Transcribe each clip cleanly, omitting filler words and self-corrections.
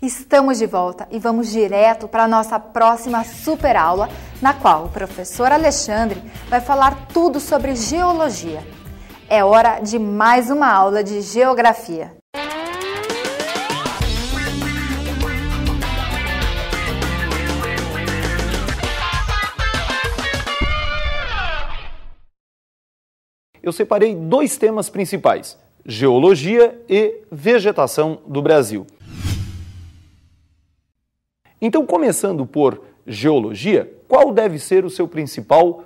Estamos de volta e vamos direto para a nossa próxima super aula, na qual o professor Alexandre vai falar tudo sobre geologia. É hora de mais uma aula de geografia. Eu separei dois temas principais: geologia e vegetação do Brasil. Então, começando por geologia, qual deve ser o seu principal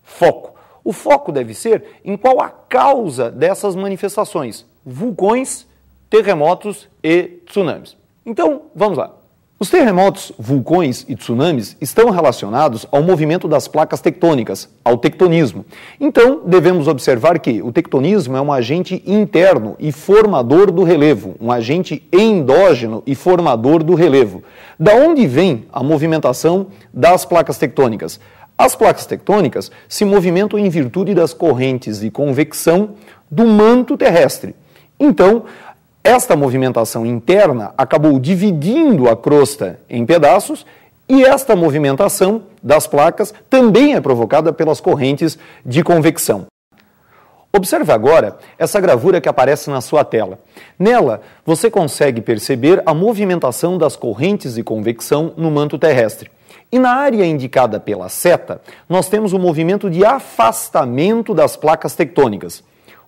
foco? O foco deve ser em qual a causa dessas manifestações: vulcões, terremotos e tsunamis. Então, vamos lá. Os terremotos, vulcões e tsunamis estão relacionados ao movimento das placas tectônicas, ao tectonismo. Então, devemos observar que o tectonismo é um agente interno e formador do relevo, um agente endógeno e formador do relevo. Da onde vem a movimentação das placas tectônicas? As placas tectônicas se movimentam em virtude das correntes de convecção do manto terrestre. Então, esta movimentação interna acabou dividindo a crosta em pedaços e esta movimentação das placas também é provocada pelas correntes de convecção. Observe agora essa gravura que aparece na sua tela. Nela, você consegue perceber a movimentação das correntes de convecção no manto terrestre. E na área indicada pela seta, nós temos o movimento de afastamento das placas tectônicas.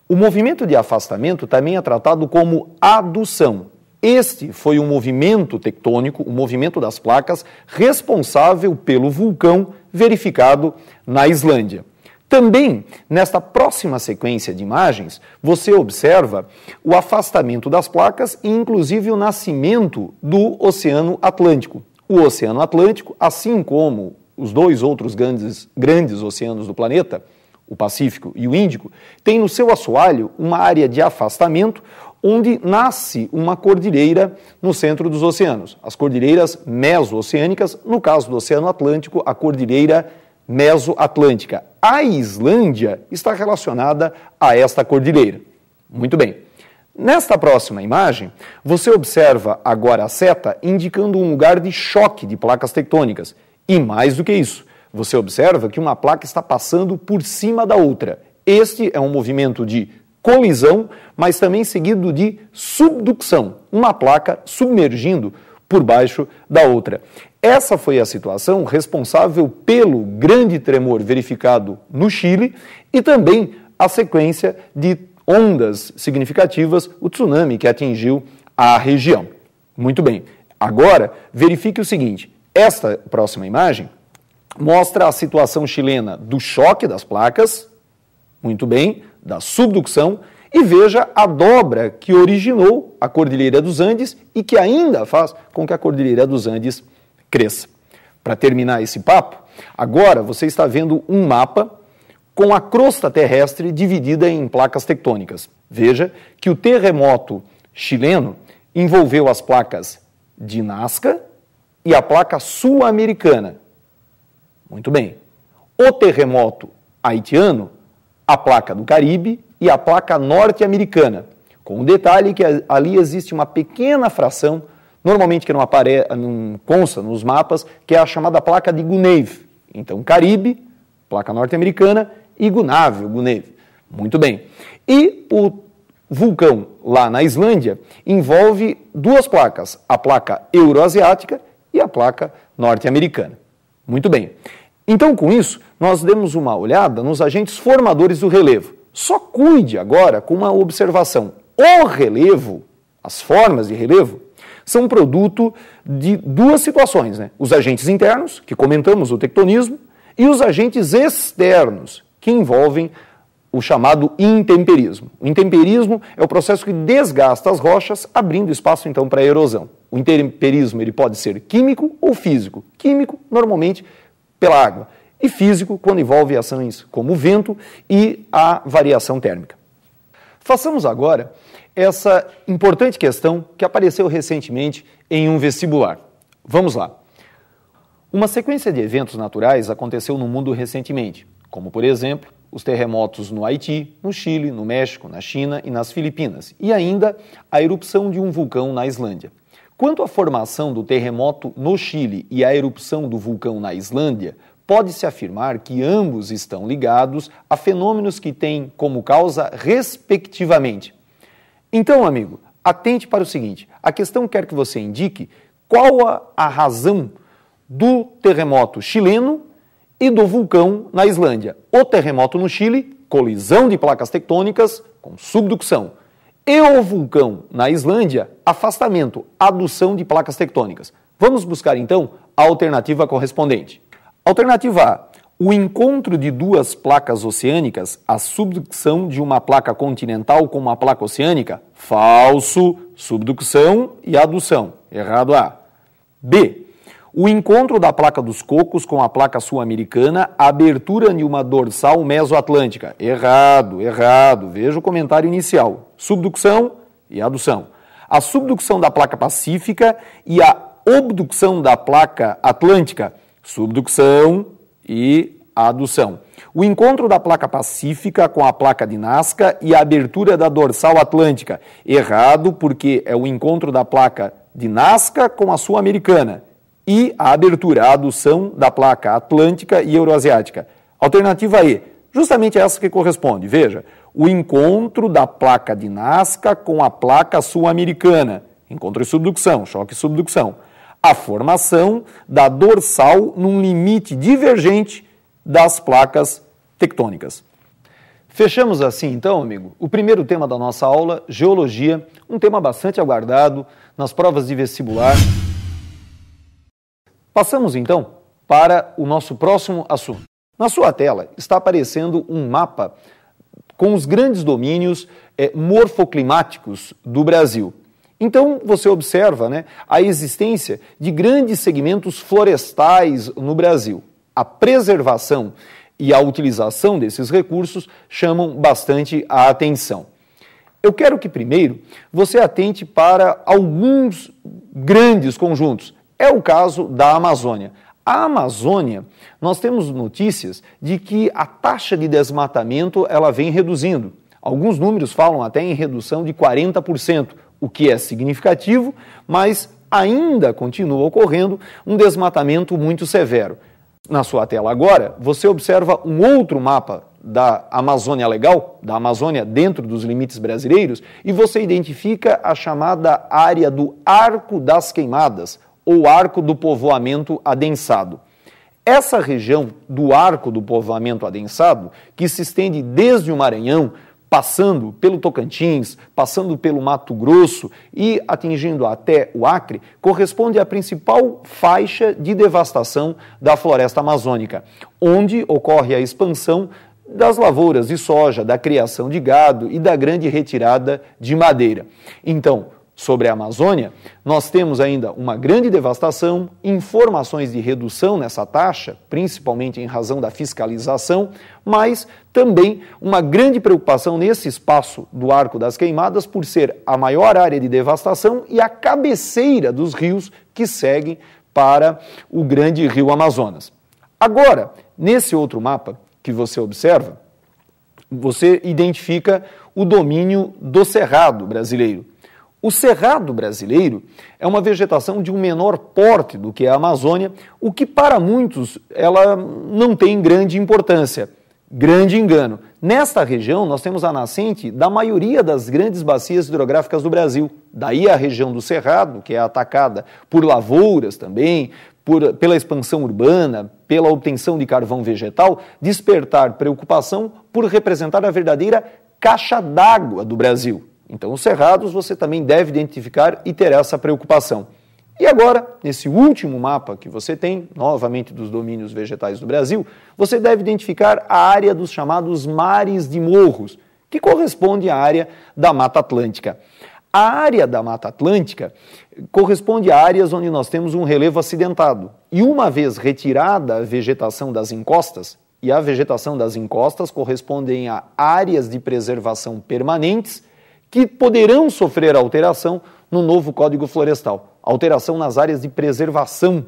O movimento de afastamento também é tratado como adução. Este foi o movimento tectônico, o movimento das placas, responsável pelo vulcão verificado na Islândia. Também, nesta próxima sequência de imagens, você observa o afastamento das placas e, inclusive, o nascimento do Oceano Atlântico. O Oceano Atlântico, assim como os dois outros grandes oceanos do planeta, o Pacífico e o Índico, tem no seu assoalho uma área de afastamento onde nasce uma cordilheira no centro dos oceanos. As cordilheiras meso-oceânicas, no caso do Oceano Atlântico, a cordilheira meso-atlântica. A Islândia está relacionada a esta cordilheira. Muito bem. Nesta próxima imagem, você observa agora a seta indicando um lugar de choque de placas tectônicas. E mais do que isso, você observa que uma placa está passando por cima da outra. Este é um movimento de colisão, mas também seguido de subducção. Uma placa submergindo por baixo da outra. Essa foi a situação responsável pelo grande tremor verificado no Chile e também a sequência de ondas significativas, o tsunami que atingiu a região. Muito bem. Agora, verifique o seguinte. Esta próxima imagem mostra a situação chilena do choque das placas, muito bem, da subducção, e veja a dobra que originou a Cordilheira dos Andes e que ainda faz com que a Cordilheira dos Andes cresça. Para terminar esse papo, agora você está vendo um mapa com a crosta terrestre dividida em placas tectônicas. Veja que o terremoto chileno envolveu as placas de Nazca e a placa sul-americana. Muito bem. O terremoto haitiano, a placa do Caribe e a placa norte-americana, com o detalhe que ali existe uma pequena fração, normalmente que não consta nos mapas, que é a chamada placa de Gunave. Então, Caribe, placa norte-americana e Gunave. Muito bem. E o vulcão lá na Islândia envolve duas placas, a placa euroasiática e a placa norte-americana. Muito bem. Então, com isso, nós demos uma olhada nos agentes formadores do relevo. Só cuide agora com uma observação. O relevo, as formas de relevo, são produto de duas situações, né? Os agentes internos, que comentamos o tectonismo, e os agentes externos, que envolvem o chamado intemperismo. O intemperismo é o processo que desgasta as rochas, abrindo espaço, então, para a erosão. O intemperismo ele pode ser químico ou físico. Químico, normalmente, pela água. E físico, quando envolve ações como o vento e a variação térmica. Façamos agora essa importante questão que apareceu recentemente em um vestibular. Vamos lá. Uma sequência de eventos naturais aconteceu no mundo recentemente, como, por exemplo, os terremotos no Haiti, no Chile, no México, na China e nas Filipinas, e ainda a erupção de um vulcão na Islândia. Quanto à formação do terremoto no Chile e à erupção do vulcão na Islândia, pode-se afirmar que ambos estão ligados a fenômenos que têm como causa, respectivamente. Então, amigo, atente para o seguinte: a questão quer que você indique qual a razão do terremoto chileno e do vulcão na Islândia. O terremoto no Chile, colisão de placas tectônicas com subducção. E o vulcão na Islândia, afastamento, adução de placas tectônicas. Vamos buscar então a alternativa correspondente. Alternativa A: o encontro de duas placas oceânicas, a subducção de uma placa continental com uma placa oceânica. Falso, subducção e adução. Errado A. B: o encontro da placa dos Cocos com a placa sul-americana, abertura de uma dorsal mesoatlântica. Errado, errado. Veja o comentário inicial. Subducção e adução. A subducção da placa pacífica e a obdução da placa atlântica. Subdução e adução. O encontro da placa pacífica com a placa de Nazca e a abertura da dorsal atlântica. Errado, porque é o encontro da placa de Nazca com a sul-americana e a abertura, a adução da placa atlântica e euroasiática. Alternativa E, justamente essa que corresponde. Veja, o encontro da placa de Nazca com a placa sul-americana. Encontro e subdução, choque e subdução. A formação da dorsal num limite divergente das placas tectônicas. Fechamos assim, então, amigo, o primeiro tema da nossa aula, geologia, um tema bastante aguardado nas provas de vestibular. Passamos, então, para o nosso próximo assunto. Na sua tela está aparecendo um mapa com os grandes domínios morfoclimáticos do Brasil. Então, você observa, a existência de grandes segmentos florestais no Brasil. A preservação e a utilização desses recursos chamam bastante a atenção. Eu quero que, primeiro, você atente para alguns grandes conjuntos. É o caso da Amazônia. A Amazônia, nós temos notícias de que a taxa de desmatamento ela vem reduzindo. Alguns números falam até em redução de 40%, o que é significativo, mas ainda continua ocorrendo um desmatamento muito severo. Na sua tela agora, você observa um outro mapa da Amazônia Legal, da Amazônia dentro dos limites brasileiros, e você identifica a chamada área do Arco das Queimadas, ou Arco do Povoamento Adensado. Essa região do Arco do Povoamento Adensado, que se estende desde o Maranhão, passando pelo Tocantins, passando pelo Mato Grosso e atingindo até o Acre, corresponde à principal faixa de devastação da floresta amazônica, onde ocorre a expansão das lavouras de soja, da criação de gado e da grande retirada de madeira. Então, sobre a Amazônia, nós temos ainda uma grande devastação, informações de redução nessa taxa, principalmente em razão da fiscalização, mas também uma grande preocupação nesse espaço do Arco das Queimadas por ser a maior área de devastação e a cabeceira dos rios que seguem para o grande rio Amazonas. Agora, nesse outro mapa que você observa, você identifica o domínio do Cerrado brasileiro. O Cerrado brasileiro é uma vegetação de um menor porte do que a Amazônia, o que para muitos ela não tem grande importância. Grande engano. Nesta região nós temos a nascente da maioria das grandes bacias hidrográficas do Brasil. Daí a região do Cerrado, que é atacada por lavouras também, pela expansão urbana, pela obtenção de carvão vegetal, despertar preocupação por representar a verdadeira caixa d'água do Brasil. Então, os cerrados você também deve identificar e ter essa preocupação. E agora, nesse último mapa que você tem, novamente dos domínios vegetais do Brasil, você deve identificar a área dos chamados mares de morros, que corresponde à área da Mata Atlântica. A área da Mata Atlântica corresponde a áreas onde nós temos um relevo acidentado. E uma vez retirada a vegetação das encostas, e a vegetação das encostas correspondem a áreas de preservação permanentes, que poderão sofrer alteração no novo Código Florestal, alteração nas áreas de preservação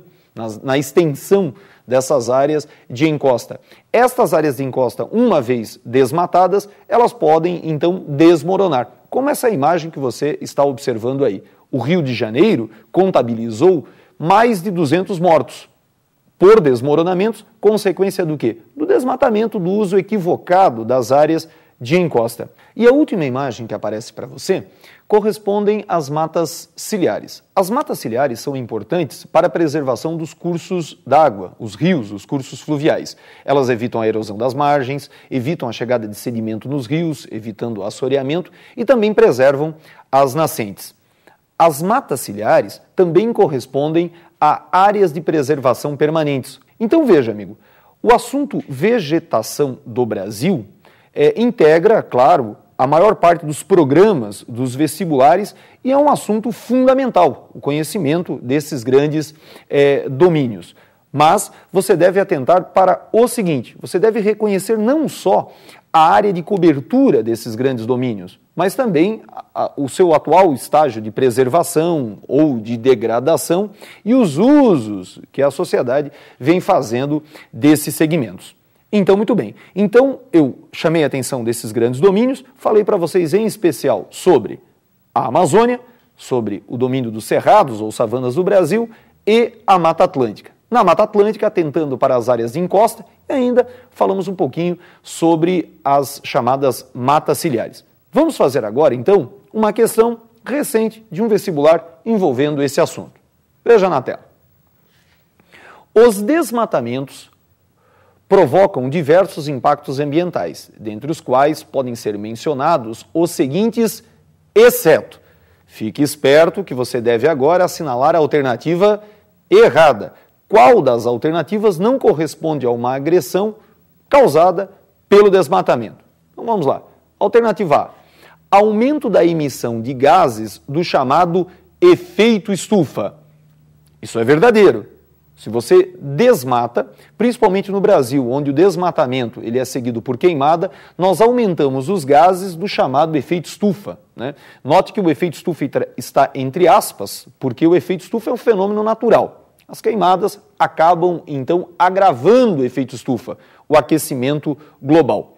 na extensão dessas áreas de encosta. Estas áreas de encosta, uma vez desmatadas, elas podem então desmoronar, como essa imagem que você está observando aí. O Rio de Janeiro contabilizou mais de 200 mortos por desmoronamentos, consequência do quê? Do desmatamento, do uso equivocado das áreas de encosta. E a última imagem que aparece para você correspondem às matas ciliares. As matas ciliares são importantes para a preservação dos cursos d'água, os rios, os cursos fluviais. Elas evitam a erosão das margens, evitam a chegada de sedimento nos rios, evitando o assoreamento e também preservam as nascentes. As matas ciliares também correspondem a áreas de preservação permanentes. Então veja, amigo, o assunto vegetação do Brasil integra, claro, a maior parte dos programas dos vestibulares e é um assunto fundamental, o conhecimento desses grandes domínios. Mas você deve atentar para o seguinte, você deve reconhecer não só a área de cobertura desses grandes domínios, mas também o seu atual estágio de preservação ou de degradação e os usos que a sociedade vem fazendo desses segmentos. Então, muito bem. Então, eu chamei a atenção desses grandes domínios, falei para vocês em especial sobre a Amazônia, sobre o domínio dos cerrados ou savanas do Brasil e a Mata Atlântica. Na Mata Atlântica, atentando para as áreas de encosta, e ainda falamos um pouquinho sobre as chamadas matas ciliares. Vamos fazer agora, então, uma questão recente de um vestibular envolvendo esse assunto. Veja na tela. Os desmatamentos provocam diversos impactos ambientais, dentre os quais podem ser mencionados os seguintes, exceto. Fique esperto que você deve agora assinalar a alternativa errada. Qual das alternativas não corresponde a uma agressão causada pelo desmatamento? Então vamos lá. Alternativa A. Aumento da emissão de gases do chamado efeito estufa. Isso é verdadeiro. Se você desmata, principalmente no Brasil, onde o desmatamento ele é seguido por queimada, nós aumentamos os gases do chamado efeito estufa, né? Note que o efeito estufa está entre aspas, porque o efeito estufa é um fenômeno natural. As queimadas acabam, então, agravando o efeito estufa, o aquecimento global.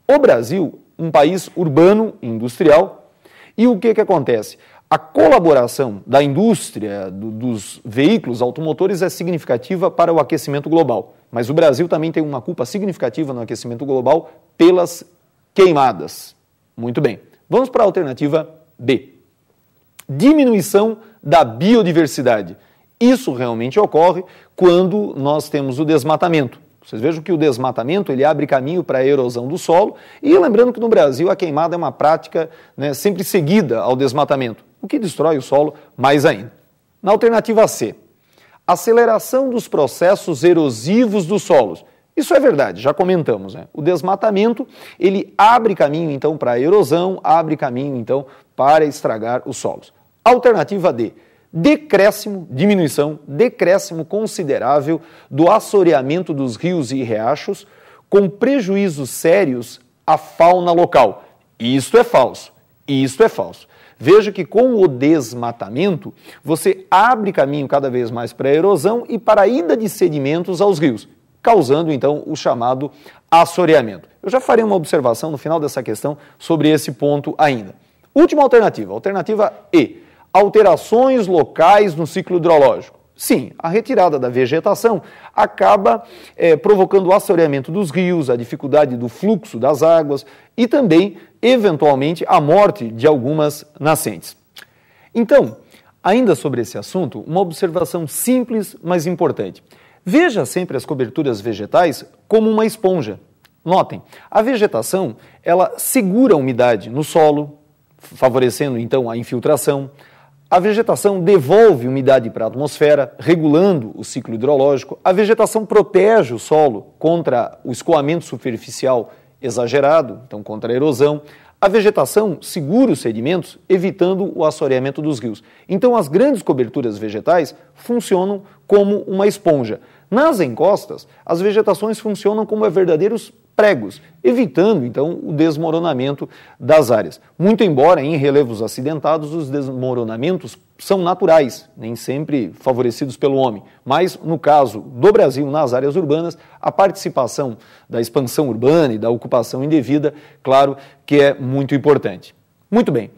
O Brasil, um país urbano e industrial, e o que acontece? A colaboração da indústria, dos veículos automotores é significativa para o aquecimento global. Mas o Brasil também tem uma culpa significativa no aquecimento global pelas queimadas. Muito bem. Vamos para a alternativa B. Diminuição da biodiversidade. Isso realmente ocorre quando nós temos o desmatamento. Vocês vejam que o desmatamento ele abre caminho para a erosão do solo e lembrando que no Brasil a queimada é uma prática, né, sempre seguida ao desmatamento, o que destrói o solo mais ainda. Na alternativa C, aceleração dos processos erosivos dos solos. Isso é verdade, já comentamos, né? O desmatamento ele abre caminho então para a erosão, abre caminho então para estragar os solos. Alternativa D. Decréscimo considerável do assoreamento dos rios e riachos, com prejuízos sérios à fauna local. Isto é falso. Veja que com o desmatamento, você abre caminho cada vez mais para a erosão e para a ida de sedimentos aos rios, causando então o chamado assoreamento. Eu já farei uma observação no final dessa questão sobre esse ponto ainda. Última alternativa, alternativa E. Alterações locais no ciclo hidrológico. Sim, a retirada da vegetação acaba provocando o assoreamento dos rios, a dificuldade do fluxo das águas e também, eventualmente, a morte de algumas nascentes. Então, ainda sobre esse assunto, uma observação simples, mas importante. Veja sempre as coberturas vegetais como uma esponja. Notem, a vegetação, ela segura a umidade no solo, favorecendo então a infiltração. A vegetação devolve umidade para a atmosfera, regulando o ciclo hidrológico. A vegetação protege o solo contra o escoamento superficial exagerado, então contra a erosão. A vegetação segura os sedimentos, evitando o assoreamento dos rios. Então, as grandes coberturas vegetais funcionam como uma esponja. Nas encostas, as vegetações funcionam como verdadeiros pregos, evitando, então, o desmoronamento das áreas. Muito embora em relevos acidentados os desmoronamentos são naturais, nem sempre favorecidos pelo homem, mas no caso do Brasil, nas áreas urbanas, a participação da expansão urbana e da ocupação indevida, claro que é muito importante. Muito bem,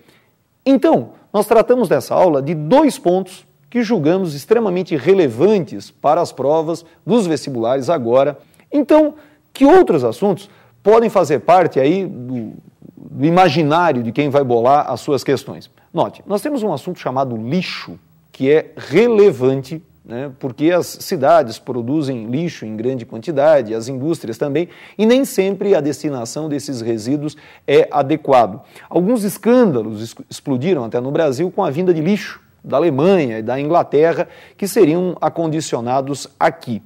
então, nós tratamos nessa aula de 2 pontos que julgamos extremamente relevantes para as provas dos vestibulares agora. Então, que outros assuntos podem fazer parte aí do imaginário de quem vai bolar as suas questões? Note, nós temos um assunto chamado lixo, que é relevante, né, porque as cidades produzem lixo em grande quantidade, as indústrias também, e nem sempre a destinação desses resíduos é adequado. Alguns escândalos explodiram até no Brasil com a vinda de lixo da Alemanha e da Inglaterra, que seriam acondicionados aqui.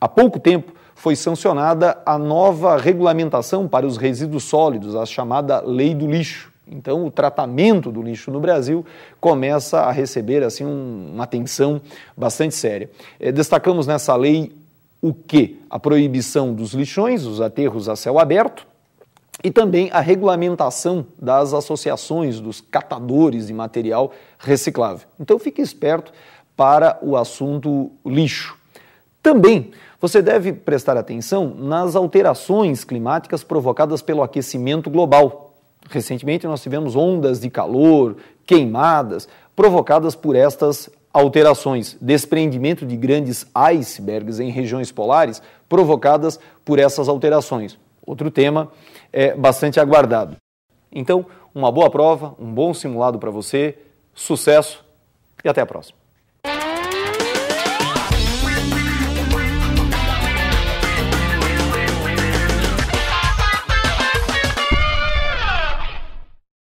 Há pouco tempo, foi sancionada a nova regulamentação para os resíduos sólidos, a chamada Lei do Lixo. Então, o tratamento do lixo no Brasil começa a receber assim, uma atenção bastante séria. Destacamos nessa lei o quê? A proibição dos lixões, os aterros a céu aberto, e também a regulamentação das associações dos catadores de material reciclável. Então, fique esperto para o assunto lixo. Também você deve prestar atenção nas alterações climáticas provocadas pelo aquecimento global. Recentemente nós tivemos ondas de calor, queimadas, provocadas por estas alterações, desprendimento de grandes icebergs em regiões polares, provocadas por essas alterações. Outro tema bastante aguardado. Então, uma boa prova, um bom simulado para você, sucesso e até a próxima.